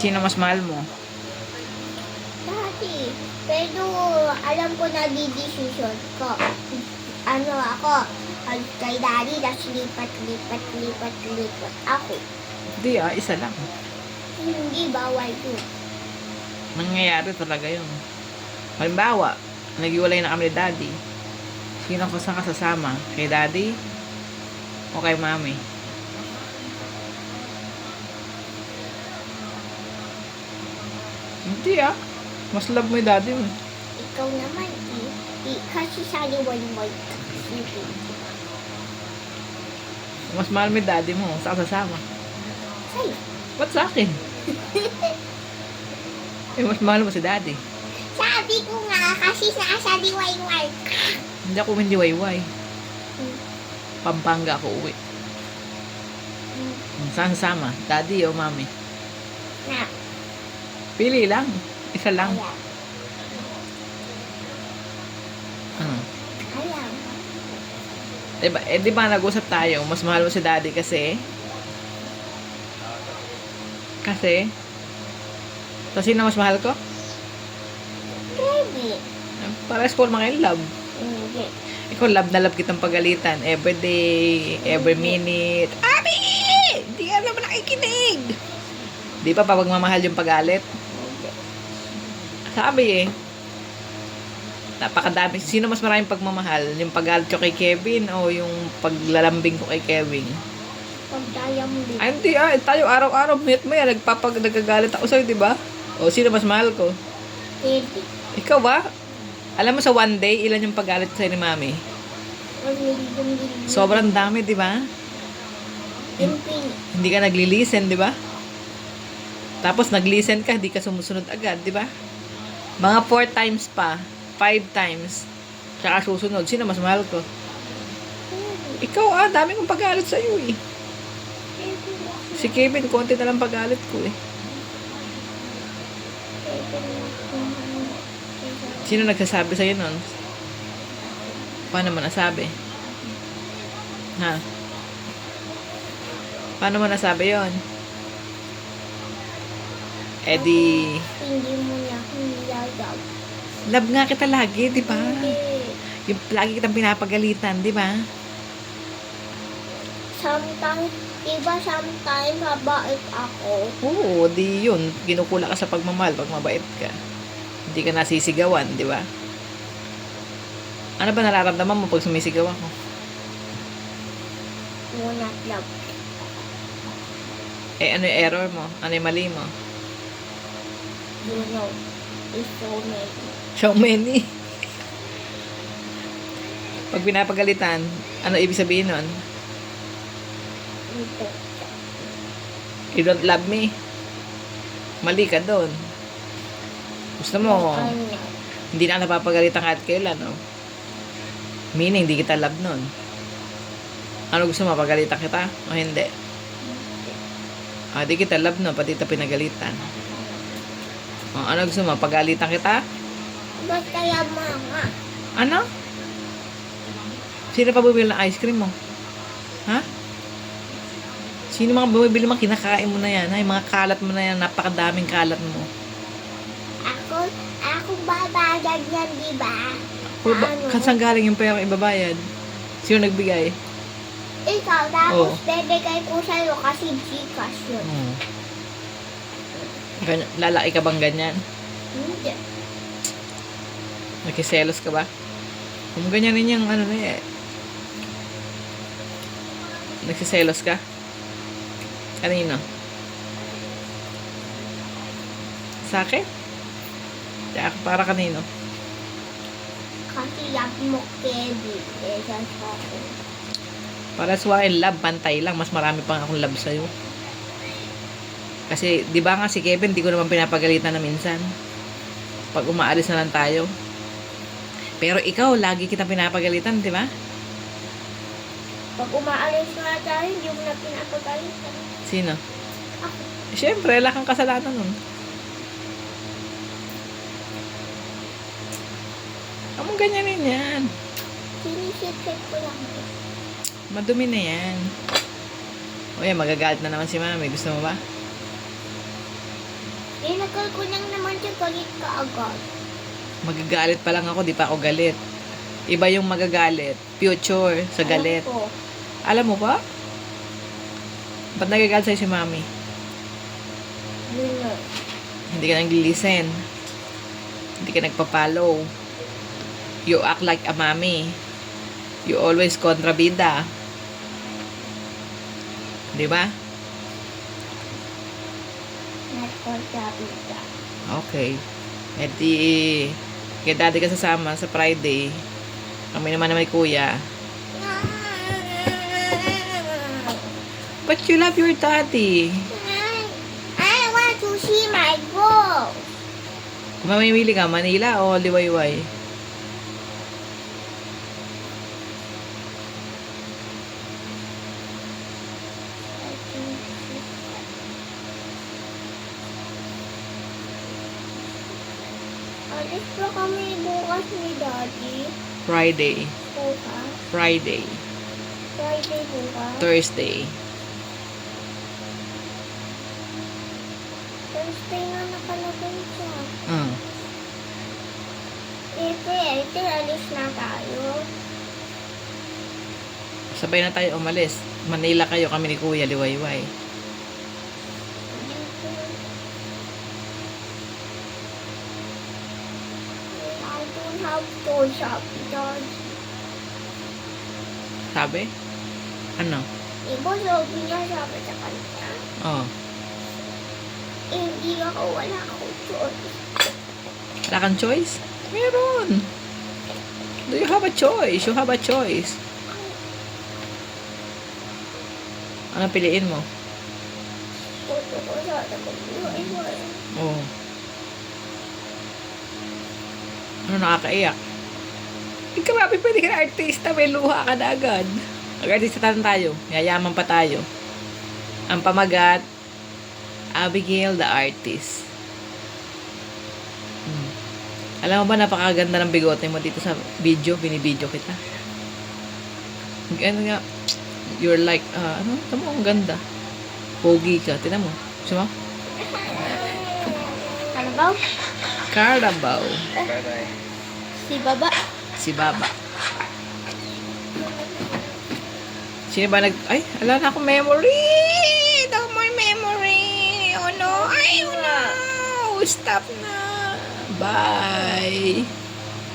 Sino mas mahal mo? Dati. Pero alam ko na decision ko. Ano ako, kay daddy, tapos lipat ako. Hindi isa lang. Hindi, bawal yun. Nangyayari talaga yun. Halimbawa, nag-iwalay na kami ni daddy. Sino ko saan kasasama? Kay daddy? O kay mami? Hindi mas love mo yung daddy mo. Ikaw naman, kasi saliwan-wal. Mas mahal mo yung daddy mo. Saan kasasama? Sa'yo. Ba't sa akin? Mas mahal mo si daddy. Sabi ko nga, kasi nakasaliwan-wal. Hindi ako hindi wayway. Pampanga ako uwi. Saan kasama? Daddy o mami? Na, Pili lang. Isa lang. alam. Ano? Alam. Diba, di ba nag-usap tayo, mas mahal mo si daddy kasi so sino mas mahal ko? Baby. Parehas ko naman kayo love. Hindi. Ikaw love na love kitang pagalitan every day, every minute. Abi! Hindi ka naman nakikinig. Di ba pag mamahal yung pagalit? Hindi. Sabi napakadami. Sino mas maraming pagmamahal? Yung pagalit ko kay Kevin o yung paglalambing ko kay Kevin? Pagdaya mo din. Ay, hindi tayo araw-araw, nagagalit ako sa'yo, di ba? O, sino mas mahal ko? Baby. Ikaw ba? Alam mo sa one day, ilan yung pagalit ko sa'yo ni Mami? Sobrang dami, di ba? Infinite. Hindi ka nagli-listen, di ba? Tapos nag-listen ka, hindi ka sumusunod agad, di ba? Mga 4 times pa, 5 times, tsaka susunod. Sino mas mahal ko? Ikaw dami kong pagalit sa'yo eh. Si Kevin, konti na lang pagalit ko eh. Sino nagsasabi sa'yo nun? Paano mo nasabi? Ha? Paano mo nasabi yon? Eh di, Hindi mo na nilagaw. love nga kita lagi, di ba? Hindi. Yung lagi kitang pinapagalitan, di ba? Sometimes, sometimes mabait ako. Oo, di yun. Ginukula ka sa pagmamahal pag mabait ka. Hindi ka nasisigawan, di ba? Ano ba nararamdaman mo pag sumisigaw ako? Muna love. Eh, ano yung error mo? Ano yung mali mo? You know, it's so many. So many. Pag pinapagalitan, ano ibig sabihin nun? Ito. You don't love me. Mali ka doon. Gusto mo, Ano? hindi na napapagalitan kahit kailan, no? Meaning, hindi kita love nun. Ano gusto mo, pagalitan kita? O hindi? Di kita love no, pati ito pinagalitan. O, ano gusto mo, pagalitan kita? Ba't kaya mama? Ano? Sino pa bumili ng ice cream mo? Ha? Sino mga bumibili mo? Kinakain mo na yan. Ay, mga kalat mo na yan. Napakadaming kalat mo. Ako babayad yan, di ba? Ano? Saan galing yung pera ibabayad? Sino nagbigay? Ikaw, tapos Oh. bebigay ko sa'yo kasi Gcash yun. Lalaki ka bang ganyan? Hindi. Nakiselos ka ba? Kung ganyanin yung ano na eh. Nagsiselos ka? Kanino? Sa akin? Para kanino? Kasi love mo, Kevin. Sa akin. Para sa akin, love, pantay lang. Mas marami pang akong love sa'yo. Kasi, di ba nga si Kevin, di ko naman pinapagalitan na minsan. Pag umaalis na lang tayo. Pero ikaw, lagi kita pinapagalitan, di ba? Pag umaalis na tayo, hindi mo na pinapagalitan. Sino? Ako. Siyempre, wala kang kasalanan nun. Among ganyanin yan. Sinisipit ko lang. Madumi na yan. O yan, magagalit na naman si mami. Gusto mo ba? Tinakal ko lang naman siya, galit ka agad. Magagalit pa lang ako, di pa ako galit. Iba yung magagalit. Future sa galit. Alam ko. Alam mo ba? Ba't nagagalit sa'yo si mami? Yun na. Hindi ka nag-listen. Hindi ka nagpa-follow. You act like a mommy. You always kontrabida. Di ba? Not kontrabida. Okay. E di, kaya dati ka sasama sa Friday. Kami naman na may kuya. But you love your daddy. I want to see my goal. Kung mamimili ka, Manila o Liwayway? Alis pa kami bukas ni Daddy. Friday. Bukas. Friday. Friday bukas. Thursday. Thursday na nakalagay siya. Mm. Ito, alis na tayo. Sabay na tayo umalis. Manila kayo, kami ni Kuya Liwayway. I don't have to shop, Dad. Sabi? Ano? Iba sabi niya sabi sa kanya. Oh. Hindi ako, wala akong choice. Wala kang choice? Meron. Do you have a choice? You have a choice. Ano piliin mo? Gusto ko sana mag-iwan. Oh. Ano nakakaiyak? Grabe, pwede ka na artista. May luha ka na agad. Mag-artista tayo. Yayaman pa tayo. Ang pamagat, Abigail the Artist. Alam mo ba, napakaganda ng bigote mo dito sa video. Binibidyo kita. Ano nga, you're like, ano? Tama, ang ganda. Pogi ka. Tignan mo. Gusto mo? Ano ba? Carabao. Si Baba. Si Baba. Sino ba ay, ala na akong memory. No more memory. Oh no. Ay, oh no. Stop na. Bye.